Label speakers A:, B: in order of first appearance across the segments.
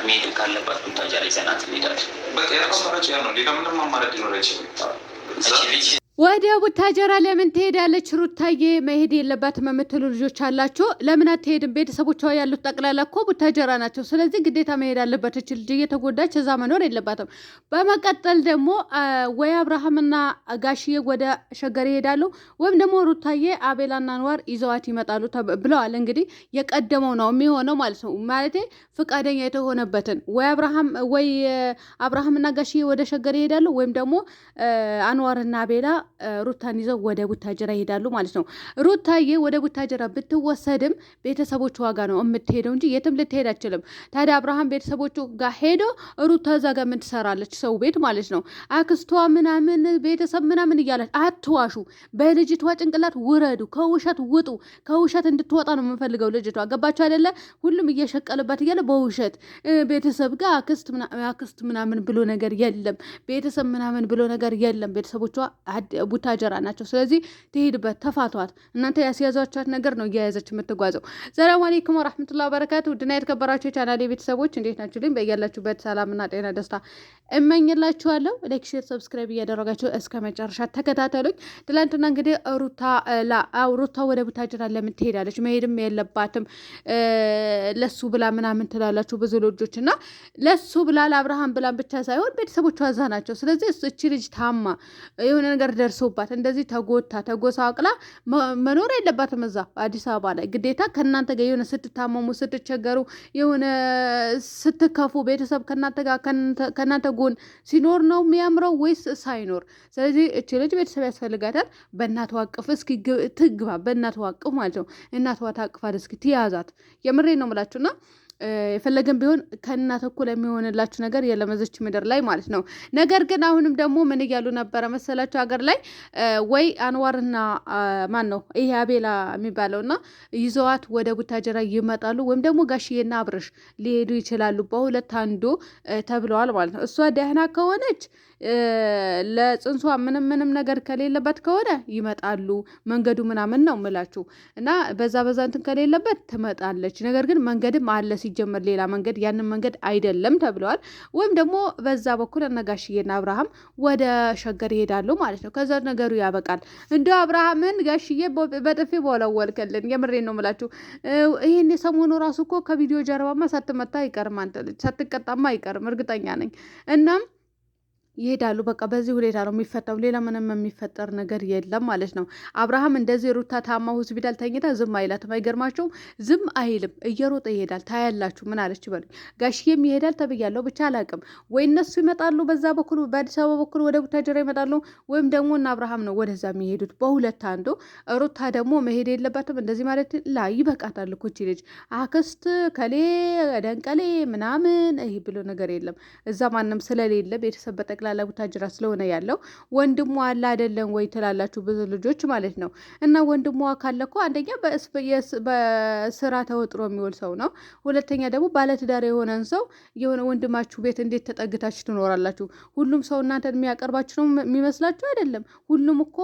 A: መሄድ ካለባት ቡታጀራ ይዘናት እንሄዳለን።
B: በቃ አማራጭ ያ ነው። ሌላ ምንም አማራጭ ሊኖር አይችልም።
C: ወደ ቡታጀራ ለምን ትሄዳለች ሩታዬ? መሄድ የለባትም የምትሉ ልጆች አላችሁ። ለምን አትሄድም? ቤተሰቦቿ ያሉት ጠቅላላ እኮ ቡታጀራ ናቸው። ስለዚህ ግዴታ መሄድ አለበት። እች ልጅ እየተጎዳች እዛ መኖር የለባትም። በመቀጠል ደግሞ ወይ አብርሃምና ጋሽዬ ወደ ሸገር ይሄዳሉ፣ ወይም ደግሞ ሩታዬ አቤላና አንዋር ይዘዋት ይመጣሉ ብለዋል። እንግዲህ የቀደመው ነው የሚሆነው ማለት ነው። ማለቴ ፍቃደኛ የተሆነበትን ወይ አብርሃምና ጋሽዬ ወደ ሸገር ይሄዳሉ፣ ወይም ደግሞ አንዋርና አቤላ ሩታን ይዘው ወደ ቡታጀራ ይሄዳሉ ማለት ነው። ሩታዬ ወደ ቡታጀራ ብትወሰድም ቤተሰቦቹ ዋጋ ነው የምትሄደው እንጂ የትም ልትሄድ አችልም። ታዲያ አብርሃም ቤተሰቦቹ ጋር ሄዶ ሩታ እዛ ጋር ምን ትሰራለች? ሰው ቤት ማለት ነው። አክስቷ ምናምን ቤተሰብ ምናምን እያለች አትዋሹ። በልጅቷ ጭንቅላት ውረዱ። ከውሸት ውጡ። ከውሸት እንድትወጣ ነው የምንፈልገው ልጅቷ። ገባችሁ አይደለ? ሁሉም እየሸቀለባት እያለ በውሸት ቤተሰብ ጋር አክስት ምናምን ብሎ ነገር የለም። ቤተሰብ ምናምን ብሎ ነገር የለም። ቤተሰቦቿ ቡታጀራ ናቸው። ስለዚህ ትሄድበት፣ ተፋቷት። እናንተ ያስያዛችኋት ነገር ነው እያያዘች የምትጓዘው። ሰላም አለይኩም ወራህመቱላሂ ወበረካቱ። ውድና የተከበራችሁ የቻናሌ ቤተሰቦች እንዴት ናችሁ? ልኝ በያላችሁበት ሰላምና ጤና ደስታ እመኝላችኋለሁ። ላይክ፣ ሼር፣ ሰብስክራይብ እያደረጋችሁ እስከ መጨረሻ ተከታተሉኝ። ትላንትና እንግዲህ ሩታ ወደ ቡታጀራ ለምን ትሄዳለች? መሄድም የለባትም ለሱ ብላ ምናምን ትላላችሁ ብዙ ልጆች እና ለሱ ብላ ለአብርሃም ብላ ብቻ ሳይሆን ቤተሰቦቿ እዛ ናቸው። ስለዚህ እቺ ልጅ ታማ የሆነ ነገር ደርሶባት እንደዚህ ተጎሳቅላ መኖር የለባትም እዛ አዲስ አበባ ላይ። ግዴታ ከእናንተ ጋር የሆነ ስትታመሙ፣ ስትቸገሩ፣ የሆነ ስትከፉ ቤተሰብ ከእናንተ ጋር ከእናንተ ጎን ሲኖር ነው የሚያምረው ወይስ ሳይኖር? ስለዚህ እቺ ልጅ ቤተሰብ ያስፈልጋታል። በእናቷ አቅፍ እስኪ ትግባ፣ በእናቷ አቅፍ ማለት ነው። እናቷ ታቅፋት እስኪ ትያዛት። የምሬ ነው የምላችሁና የፈለገን ቢሆን ከእናት እኩል የሚሆንላችሁ ነገር የለመዘች ምድር ላይ ማለት ነው። ነገር ግን አሁንም ደግሞ ምን እያሉ ነበረ መሰላችሁ? ሀገር ላይ ወይ አንዋርና ማን ነው ይሄ አቤላ የሚባለውና ይዘዋት ወደ ቡታጀራ ይመጣሉ፣ ወይም ደግሞ ጋሽዬና አብርሽ ሊሄዱ ይችላሉ። በሁለት አንዱ ተብለዋል ማለት ነው። እሷ ደህና ከሆነች ለጽንሷ ምንም ነገር ከሌለበት ከሆነ ይመጣሉ። መንገዱ ምናምን ነው ምላችሁ እና በዛ እንትን ከሌለበት ትመጣለች። ነገር ግን መንገድም አለ ሲጀመር ሌላ መንገድ፣ ያንን መንገድ አይደለም ተብለዋል። ወይም ደግሞ በዛ በኩል ጋሽዬና አብርሃም ወደ ሸገር ይሄዳሉ ማለት ነው። ከዛ ነገሩ ያበቃል። እንደ አብርሃምን ጋሽዬ በጥፊ በወለወልከልን። የምሬን ነው ምላችሁ። ይሄን የሰሞኑ ራሱ እኮ ከቪዲዮ ጀርባማ ሳትመታ አይቀርም፣ አንተ ልጅ ሳትቀጣማ አይቀርም፣ እርግጠኛ ነኝ። እናም ይሄዳሉ። በቃ በዚህ ሁኔታ ነው የሚፈታው። ሌላ ምንም የሚፈጠር ነገር የለም ማለት ነው። አብርሃም እንደዚህ ሩታ ታማ ሆስፒታል ተኝታ ዝም አይላትም። አይገርማቸውም? ዝም አይልም፣ እየሮጠ ይሄዳል። ታያላችሁ። ምን አለች በሉኝ። ጋሽዬም ይሄዳል ተብያለሁ። ብቻ አላቅም፣ ወይ እነሱ ይመጣሉ በዛ በኩል በአዲስ አበባ በኩል ወደ ቡታጀራ ይመጣሉ፣ ወይም ደግሞ እና አብርሃም ነው ወደዛ የሚሄዱት። በሁለት አንዱ። ሩታ ደግሞ መሄድ የለባትም እንደዚህ ማለት ላይ ይበቃታል እኮ ይቺ ልጅ። አክስት ከሌ ደንቀሌ ምናምን ይህ ብሎ ነገር የለም እዛ ማንም ስለሌለ ቤተሰብ በጠቅላላ ቡታጀራ ስለሆነ ያለው ወንድሟ አለ አይደለም ወይ ትላላችሁ ብዙ ልጆች ማለት ነው። እና ወንድሟ ካለ እኮ አንደኛ በስራ ተወጥሮ የሚውል ሰው ነው። ሁለተኛ ደግሞ ባለትዳር የሆነን ሰው የሆነ ወንድማችሁ ቤት እንዴት ተጠግታችሁ ትኖራላችሁ? ሁሉም ሰው እናንተን የሚያቀርባችሁ ነው የሚመስላችሁ? አይደለም። ሁሉም እኮ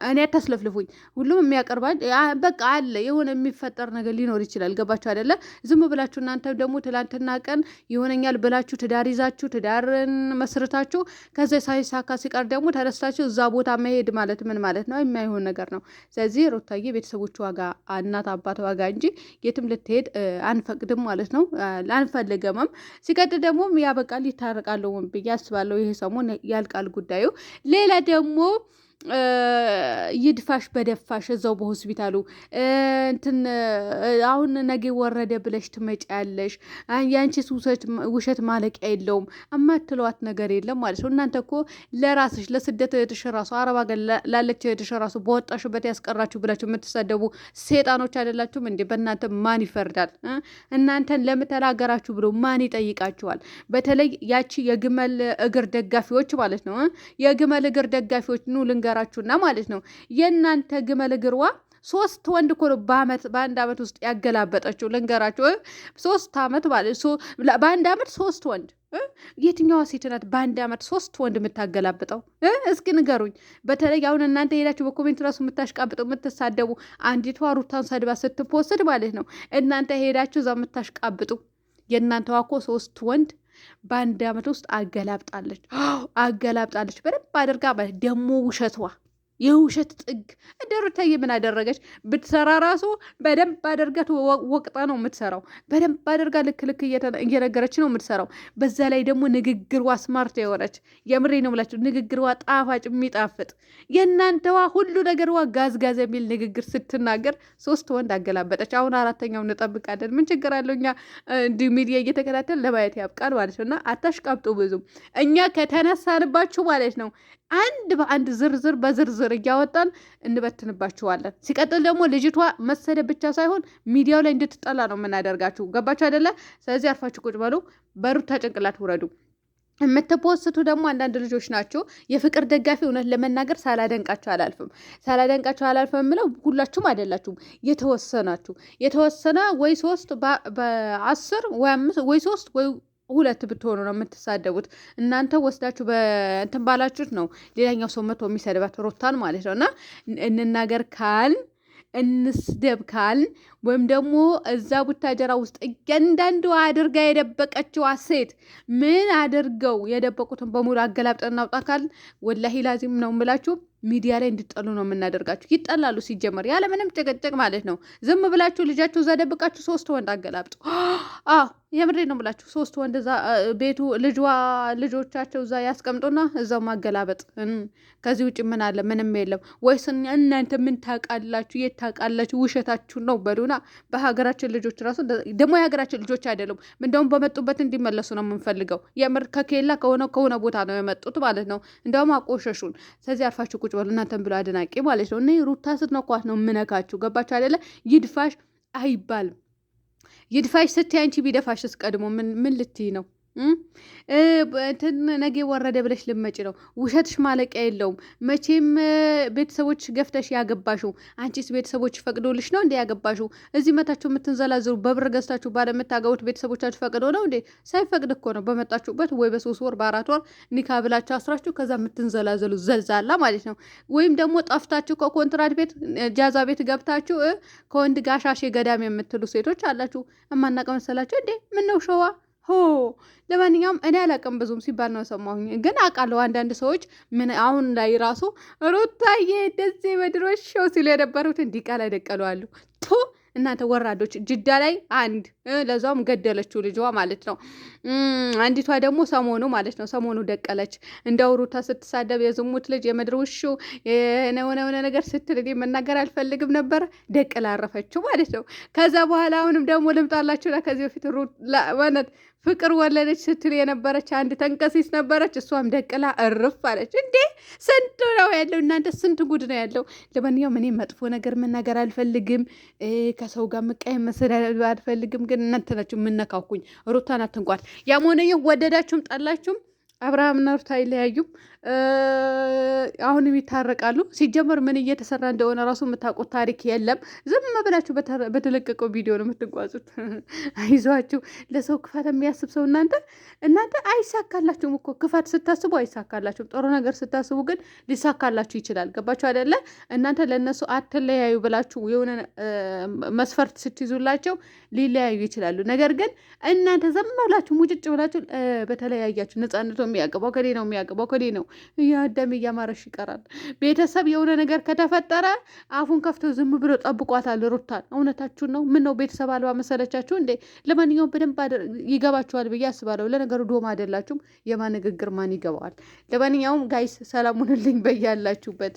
C: እኔ አታስለፍልፉኝ። ሁሉም የሚያቀርባ በቃ አለ የሆነ የሚፈጠር ነገር ሊኖር ይችላል። ገባችሁ አይደለ? ዝም ብላችሁ እናንተ ደግሞ ትላንትና ቀን ይሆነኛል ብላችሁ ትዳር ይዛችሁ ትዳርን መስርታችሁ ከዛ ሳይሳካ ሲቀር ደግሞ ተነስታችሁ እዛ ቦታ መሄድ ማለት ምን ማለት ነው? የማይሆን ነገር ነው። ስለዚህ ሩታዬ ቤተሰቦቹ ዋጋ እናት አባት ዋጋ እንጂ የትም ልትሄድ አንፈቅድም ማለት ነው። አንፈልገምም። ሲቀጥል ደግሞ ያበቃል፣ ይታረቃሉ ብዬ አስባለሁ። ይሄ ሰሞን ያልቃል ጉዳዩ። ሌላ ደግሞ ይድፋሽ በደፋሽ እዛው በሆስፒታሉ እንትን አሁን ነገ ወረደ ብለሽ ትመጫለሽ። ያንቺስ ውሸት ማለቂያ የለውም። እማትለዋት ነገር የለም ማለት ነው። እናንተ እኮ ለራስሽ ለስደት እህትሽ ራሱ አረብ ሀገር ላለች እህትሽ ራሱ በወጣሽበት ያስቀራችሁ ብላችሁ የምትሰደቡ ሴጣኖች አይደላችሁም እንዴ? በእናንተ ማን ይፈርዳል? እናንተን ለምተናገራችሁ ብሎ ማን ይጠይቃችኋል? በተለይ ያቺ የግመል እግር ደጋፊዎች ማለት ነው። የግመል እግር ደጋፊዎች ኑ ልንገራችሁና ማለት ነው። የእናንተ ግመል እግርዋ 3 ወንድ እኮ ነው በአንድ አመት ውስጥ ያገላበጠችው። ልንገራችሁ 3 አመት ማለት በአንድ አመት 3 ወንድ። የትኛዋ ሴት ናት በአንድ አመት 3 ወንድ የምታገላብጠው? እስኪ ንገሩኝ። በተለይ አሁን እናንተ ሄዳችሁ በኮሜንት ራሱ የምታሽቃብጡ የምትሳደቡ፣ አንዲቷ ሩታን ሰድባ ስትፖስድ ማለት ነው እናንተ ሄዳችሁ እዛ የምታሽቃብጡ የእናንተዋ እኮ 3 ወንድ በአንድ አመት ውስጥ አገላብጣለች በደንብ አድርጋ። ደግሞ ውሸቷ የውሸት ጥግ እንደ ሩታዬ ምን አደረገች? ብትሰራ ራሱ በደንብ አድርጋ ወቅጣ ነው የምትሰራው። በደንብ አድርጋ ልክ እየነገረች ነው የምትሰራው። በዛ ላይ ደግሞ ንግግሯ ስማርት የሆነች የምሬ ነው ብላችሁ ንግግሯ ጣፋጭ የሚጣፍጥ። የእናንተዋ ሁሉ ነገርዋ ጋዝጋዝ የሚል ንግግር ስትናገር 3 ወንድ አገላበጠች። አሁን 4ተኛው እንጠብቃለን። ምን ችግር አለው? እኛ እንዲህ ሚዲያ እየተከታተል ለማየት ያብቃል ማለት ነው። እና አታሽቃብጡ ብዙም እኛ ከተነሳንባችሁ ማለት ነው አንድ በአንድ ዝርዝር በዝርዝር እያወጣን እንበትንባችኋለን። ሲቀጥል ደግሞ ልጅቷ መሰደብ ብቻ ሳይሆን ሚዲያው ላይ እንድትጠላ ነው የምናደርጋችሁ። ገባችሁ አይደለ? ስለዚህ አርፋችሁ ቁጭ በሉ፣ በሩታ ጭንቅላት ውረዱ። የምትፖስቱ ደግሞ አንዳንድ ልጆች ናቸው የፍቅር ደጋፊ። እውነት ለመናገር ሳላደንቃቸው አላልፍም የምለው ሁላችሁም አይደላችሁም። የተወሰነ ወይ 3 በ10 ወይ 5 ወይ 3 ወይ 2 ብትሆኑ ነው የምትሳደቡት። እናንተ ወስዳችሁ በእንትን ባላችሁት ነው ሌላኛው ሰው መቶ የሚሰድባት ሩታን ማለት ነው። እና እንናገር ካልን እንስደብ ካልን ወይም ደግሞ እዛ ቡታጀራ ውስጥ እያንዳንዱ አድርጋ የደበቀችው ሴት ምን አድርገው የደበቁትን በሙሉ አገላብጠን እናውጣ ካልን ወላሂ ላዚም ነው የምላችሁ ሚዲያ ላይ እንድጠሉ ነው የምናደርጋችሁ። ይጠላሉ ሲጀመር ያለ ምንም ጭቅጭቅ ማለት ነው። ዝም ብላችሁ ልጃችሁ እዛ ደብቃችሁ 3 ወንድ አገላብጡ። የምሬ ነው ብላችሁ 3 ወንድ እዛ ቤቱ ልጆቻቸው እዛ ያስቀምጡና እዛው ማገላበጥ። ከዚህ ውጭ ምን አለ? ምንም የለም። ወይስ እናንተ ምን ታውቃላችሁ? የት ታውቃላችሁ? ውሸታችሁ ነው በሉና። በሀገራችን ልጆች ራሱ ደግሞ የሀገራችን ልጆች አይደሉም። እንደውም በመጡበት እንዲመለሱ ነው የምንፈልገው። የምር ከኬላ ከሆነ ቦታ ነው የመጡት ማለት ነው። እንደውም አቆሸሹን። ስለዚህ አርፋችሁ ቁጭ በሉ እናንተን ብሎ አድናቂ ማለት ነው። እኔ ሩታ ስትነኳት ነው የምነካችሁ። ገባችሁ አይደለ? ይድፋሽ አይባልም። ይድፋሽ ስትይ አንቺ ቢደፋሽስ ቀድሞ ምን ልትይ ነው? እንትን ነገ ወረደ ብለሽ ልመጭ ነው። ውሸትሽ ማለቂያ የለውም። መቼም ቤተሰቦች ገፍተሽ ያገባሽው አንቺስ ቤተሰቦች ፈቅዶልሽ ነው እንዴ ያገባሽው? እዚህ መታችሁ የምትንዘላዝሩ በብር ገዝታችሁ ባለምታገቡት ቤተሰቦቻችሁ ፈቅዶ ነው እንዴ? ሳይፈቅድ እኮ ነው በመጣችሁበት ወይ በ3 ወር በ4 ወር ኒካ ብላችሁ አስራችሁ ከዛ የምትንዘላዘሉ ዘልዛላ ማለት ነው። ወይም ደግሞ ጠፍታችሁ ከኮንትራት ቤት ጃዛ ቤት ገብታችሁ ከወንድ ጋሻሽ ገዳም የምትሉ ሴቶች አላችሁ። እማናቀ መሰላችሁ እንዴ? ምን ነው ሸዋ ለማንኛውም እኔ አላቅም ብዙም ሲባል ነው ሰማሁኝ፣ ግን አውቃለሁ አንዳንድ ሰዎች ምን አሁን ላይ ራሱ ሩታዬ እንደዚህ በድሮ ሾው ሲሉ የነበሩት እንዲቃል አይደቀሉ አሉ። እናንተ ወራዶች። ጅዳ ላይ አንድ ለዛውም ገደለችው ልጇ ማለት ነው። አንዲቷ ደግሞ ሰሞኑ ደቀለች። እንደው ሩታ ስትሳደብ የዝሙት ልጅ የምድር ውሹ የሆነ ነገር ስትል እኔ መናገር አልፈልግም ነበር። ደቅላ አረፈችው ማለት ነው። ከዛ በኋላ አሁንም ደግሞ ልምጣላችሁና ከዚህ በፊት ማለት ፍቅር ወለደች ስትል የነበረች አንድ ተንከሲስ ነበረች። እሷም ደቅላ እርፍ አለች። እንዴ ስንቱ ነው ያለው? እናንተ ስንት ጉድ ነው ያለው? ለማንኛውም እኔ መጥፎ ነገር መናገር አልፈልግም፣ ከሰው ጋር መቀየም መሰዳደብ አልፈልግም። ግን እናንተ ናችሁ የምነካኩኝ። ሩታን አትንኳት። ያም ሆነ ይህ ወደዳችሁም ጠላችሁም አብርሃምና ሩታ አይለያዩም። አሁንም ይታረቃሉ። ሲጀመር ምን እየተሰራ እንደሆነ ራሱ የምታውቁት ታሪክ የለም። ዝም ብላችሁ በተለቀቀው ቪዲዮ ነው የምትጓዙት። አይዟችሁ። ለሰው ክፋት የሚያስብ ሰው እናንተ አይሳካላችሁም እኮ። ክፋት ስታስቡ አይሳካላችሁም። ጥሩ ነገር ስታስቡ ግን ሊሳካላችሁ ይችላል። ገባችሁ አይደለ? እናንተ ለእነሱ አትለያዩ ብላችሁ የሆነ መስፈርት ስትይዙላቸው ሊለያዩ ይችላሉ። ነገር ግን እናንተ ዝም ብላችሁ ሙጭጭ ብላችሁ በተለያያችሁ ነፃነቱ የሚያገባው ከሌ ነው የሚያገባው ከሌ ነው እያደም እያማረሽ ይቀራል። ቤተሰብ የሆነ ነገር ከተፈጠረ አፉን ከፍቶ ዝም ብሎ ጠብቋታል ሩታን። እውነታችሁን ነው። ምን ነው ቤተሰብ አልባ መሰለቻችሁ እንዴ? ለማንኛውም በደንብ ይገባችኋል ብዬ አስባለሁ። ለነገሩ ዶማ አይደላችሁም። የማን ንግግር ማን ይገባዋል? ለማንኛውም ጋይስ ሰላሙንልኝ በያላችሁበት